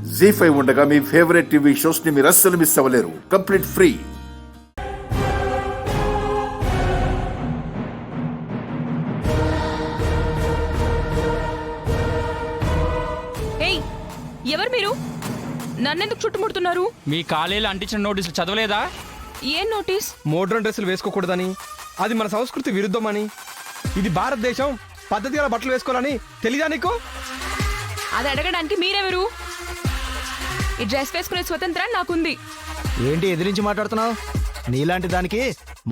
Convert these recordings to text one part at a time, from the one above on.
జీ5 ఉండగా మీ favourite TV shows ని మీరు అస్సలు మిస్ అవ్వలేరు. Complete free. ఏయ్, ఎవరు మీరు? నన్నెందుకు చుట్టుముడుతున్నారు? మీ కాలేజీలో అంటించిన నోటీసులు చదవలేదా? ఏం నోటీస్? మోడ్రన్ డ్రెస్సులు వేసుకోకూడదని, అది మన సంస్కృతి విరుద్ధమని, ఇది భారతదేశం, పద్ధతి గల బట్టలు వేసుకోవాలని తెలీదా నీకు? అది అడగడానికి మీరెవరు? ఈ డ్రెస్ వేసుకునే స్వతంత్రం నాకుంది. ఏంటి ఎదిరించి మాట్లాడుతున్నావు? నీలాంటి దానికి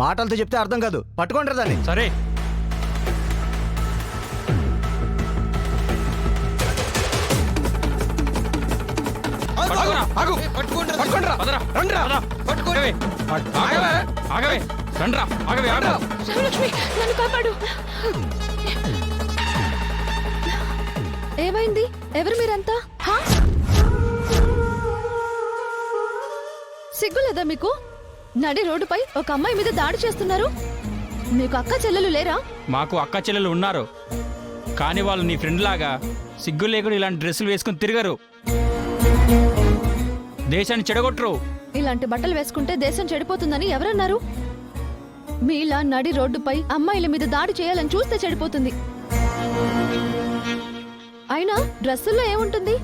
మాటలతో చెప్తే అర్థం కాదు. పట్టుకుంటారు దాన్ని. సరే, శివలక్ష్మి, నన్ను కాపాడు. ఏమైంది? ఎవరు మీరంతా? సిగ్గులేదా మీకు? నడి రోడ్డుపై ఒక అమ్మాయి మీద దాడి చేస్తున్నారు. మీకు అక్క చెల్లెలు లేరా? మాకు అక్క చెల్లెలు ఉన్నారు, కానీ వాళ్ళు నీ ఫ్రెండ్ లాగా సిగ్గు లేకుండా ఇలాంటి డ్రెస్సులు వేసుకుని తిరగరు. దేశాన్ని చెడగొట్టరు. ఇలాంటి బట్టలు వేసుకుంటే దేశం చెడిపోతుందని ఎవరన్నారు? మీలా నడి రోడ్డుపై అమ్మాయిల మీద దాడి చేయాలని చూస్తే చెడిపోతుంది. అయినా డ్రెస్సుల్లో ఏముంటుంది?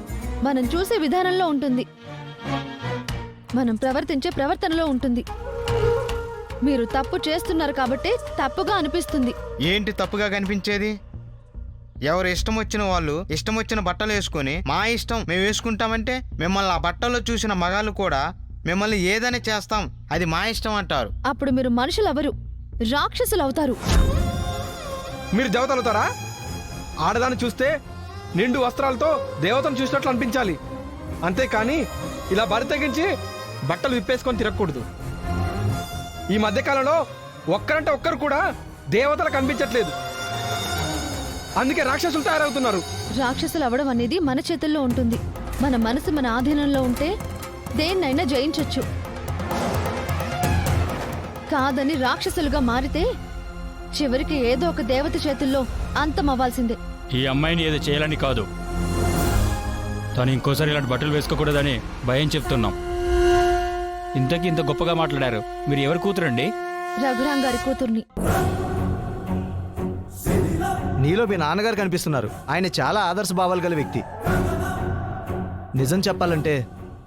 మనం చూసే విధానంలో ఉంటుంది, మనం ప్రవర్తించే ప్రవర్తనలో ఉంటుంది. మీరు తప్పు చేస్తున్నారు కాబట్టి తప్పుగా అనిపిస్తుంది. ఏంటి తప్పుగా కనిపించేది? ఎవరు ఇష్టం వచ్చిన వాళ్ళు ఇష్టం వచ్చిన బట్టలు వేసుకొని మా ఇష్టం మేము వేసుకుంటామంటే, మిమ్మల్ని ఆ బట్టల్లో చూసిన మగాళ్ళు కూడా మిమ్మల్ని ఏదైనా చేస్తాం, అది మా ఇష్టం అంటారు. అప్పుడు మీరు మనుషులు అవరు, రాక్షసులు అవుతారు. మీరు దేవతలు అవుతారా? ఆడదాన్ని చూస్తే నిండు వస్త్రాలతో దేవతను చూసినట్లు అనిపించాలి, అంతేకాని ఇలా బరి తెగించి బట్టలు విప్పేసుకొని తిరగకూడదు. ఈ మధ్యకాలంలో ఒక్కరంటే ఒక్కరు కూడా దేవతలు కనిపించట్లేదు, అందుకే రాక్షసులు తయారవుతున్నారు. రాక్షసులు అవడం అనేది మన చేతుల్లో ఉంటుంది. మన మనసు మన ఆధీనంలో ఉంటే దేన్నైనా జయించొచ్చు. కాదని రాక్షసులుగా మారితే చివరికి ఏదో ఒక దేవత చేతుల్లో అంతం అవ్వాల్సిందే. ఈ అమ్మాయిని ఏదో చేయాలని కాదు, తను ఇంకోసారి ఇలాంటి బట్టలు వేసుకోకూడదని భయం చెప్తున్నాం. ఇంతకీ ఇంత గొప్పగా మాట్లాడారు. మీరు ఎవరు కూతురండి? రఘురాం గారి కూతుర్ని. నీలో మీ నాన్నగారు కనిపిస్తున్నారు. ఆయన చాలా ఆదర్శ భావాలు గల వ్యక్తి. నిజం చెప్పాలంటే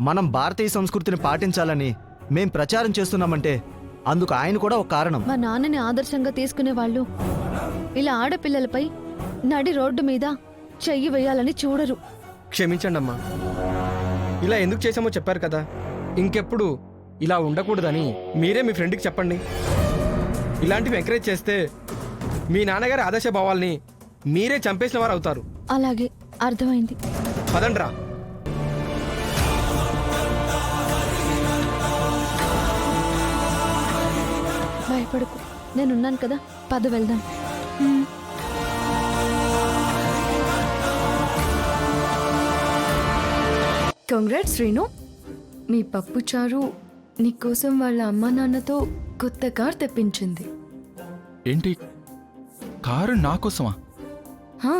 మనం భారతీయ సంస్కృతిని పాటించాలని మేం ప్రచారం చేస్తున్నామంటే అందుకు ఆయన కూడా ఒక కారణం. మా నాన్నని ఆదర్శంగా తీసుకునే వాళ్ళు ఇలా ఆడపిల్లలపై నడి రోడ్డు మీద చెయ్యి వేయాలని చూడరు. క్షమించండి అమ్మా, ఇలా ఎందుకు చేశామో చెప్పారు కదా, ఇంకెప్పుడు ఇలా ఉండకూడదని మీరే మీ ఫ్రెండ్కి చెప్పండి. ఇలాంటివి ఎంకరేజ్ చేస్తే మీ నాన్నగారి ఆదర్శ భావాల్ని మీరే చంపేసిన వారు అవుతారు. అలాగే, అర్థమైంది. పదండ్రా. భయపడకు, నేనున్నాను కదా, పద వెళ్దాం. కంగ్రాట్స్ శ్రీను, మీ పప్పు చారు నీకోసం వాళ్ళ అమ్మా నాన్నతో కొత్త కార్ తెప్పించింది. ఏంటి, కారు నా కోసమా? హా,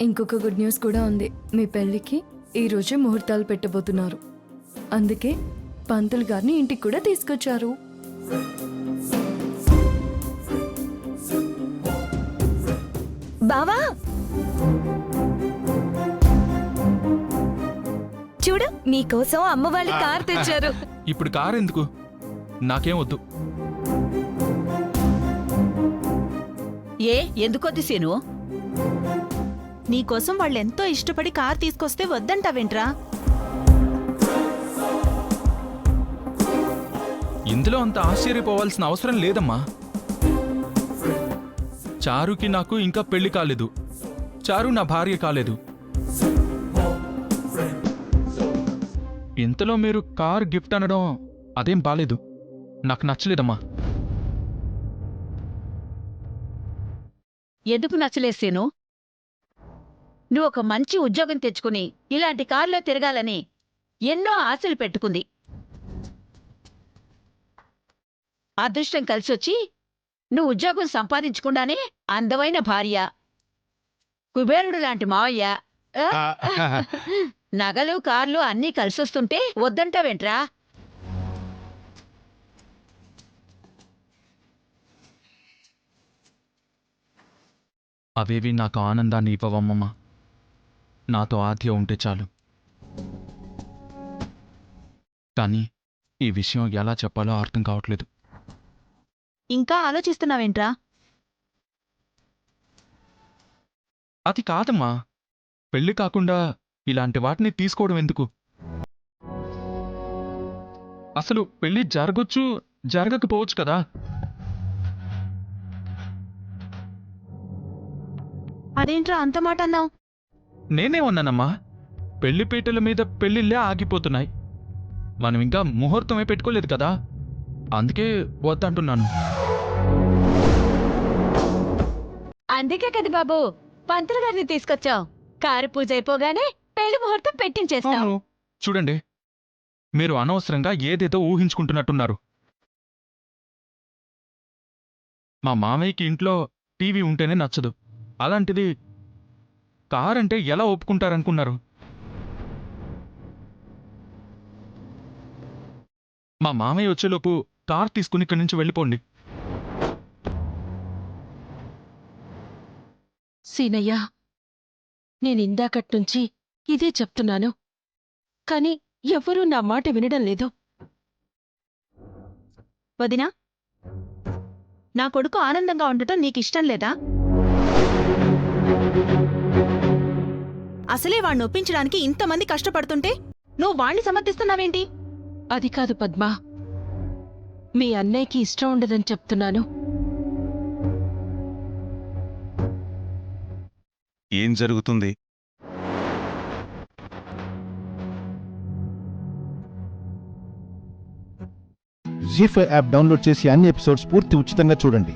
ఇంకొక గుడ్ న్యూస్ కూడా ఉంది. మీ పెళ్ళికి ఈ రోజే ముహూర్తాలు పెట్టబోతున్నారు, అందుకే పంతులు గారిని ఇంటికి కూడా తీసుకొచ్చారు. బావా చూడు, నీకోసం అమ్మ వాళ్ళు కార్ తెచ్చారు. ఇప్పుడు కారు ఎందుకు? నాకేం వద్దు. ఎందుకొద్దు సీను? నీకోసం వాళ్ళెంతో ఇష్టపడి కార్ తీసుకొస్తే వద్దంటావేంట్రా? ఇందులో అంత ఆశ్చర్యపోవాల్సిన అవసరం లేదమ్మా. చారుకి నాకు ఇంకా పెళ్లి కాలేదు, చారు నా భార్య కాలేదు. ఇంతలో మీరు కార్ గిఫ్ట్ అనడం అదేం బాలేదు, నాకు నచ్చలేదమ్మా. ఎందుకు నచ్చలేసేను? నువ్వు ఒక మంచి ఉద్యోగం తెచ్చుకుని ఇలాంటి కారులో తిరగాలని ఎన్నో ఆశలు పెట్టుకుంది. అదృష్టం కలిసొచ్చి నువ్వు ఉద్యోగం సంపాదించకుండానే అందమైన భార్య, కుబేరుడు లాంటి మావయ్య, నగలు కార్లు అన్నీ కలిసొస్తుంటే వద్దంటావేంట్రా? అవేవి నాకు ఆనందాన్ని ఇవ్వవమ్మమ్మ. నాతో ఆద్య ఉంటే చాలు. కానీ ఈ విషయం ఎలా చెప్పాలో అర్థం కావట్లేదు. ఇంకా ఆలోచిస్తున్నావేంట్రా? అది కాదమ్మా, పెళ్లి కాకుండా ఇలాంటి వాటిని తీసుకోవడం ఎందుకు? అసలు పెళ్లి జరగొచ్చు, జరగకపోవచ్చు కదా. అదేంట్రా అంత మాట అన్నావు? నేనేమన్నానమ్మా, పెళ్లిపీటల మీద పెళ్లిళ్ళే ఆగిపోతున్నాయి. మనం ఇంకా ముహూర్తమే పెట్టుకోలేదు కదా, అందుకే వద్దంటున్నాను. అందుకే కదా బాబు పంతులు గారిని తీసుకొచ్చావు. కారు పూజ అయిపోగానే పెళ్లి ముహూర్తం పెట్టించేస్తాం. అవును. చూడండి, మీరు అనవసరంగా ఏదేదో ఊహించుకుంటున్నట్టున్నారు. మా మామయ్యకి ఇంట్లో టీవీ ఉంటేనే నచ్చదు. అలాంటిది కారంటే ఎలా ఒప్పుకుంటారనుకున్నారు? మా మామయ్య వచ్చేలోపు కార్ తీసుకుని ఇక్కడి నుంచి వెళ్ళిపోండి. సీనయ్య, నేనిందాకట్నుంచి ఇదే చెప్తున్నాను, కాని ఎవ్వరూ నా మాట వినడం లేదు. వదినా, నా కొడుకు ఆనందంగా ఉండటం నీకిష్టం లేదా? అసలే వాణ్ణి ఒప్పించడానికి ఇంతమంది కష్టపడుతుంటే నువ్వు వాణ్ణి సమర్థిస్తున్నావేంటి? అది కాదు పద్మా, మీ అన్నయ్యకి ఇష్టం ఉండదని చెప్తున్నాను. ఏం జరుగుతుంది? జీ5 యాప్ డౌన్లోడ్ చేసి అన్ని ఎపిసోడ్స్ పూర్తి ఉచితంగా చూడండి.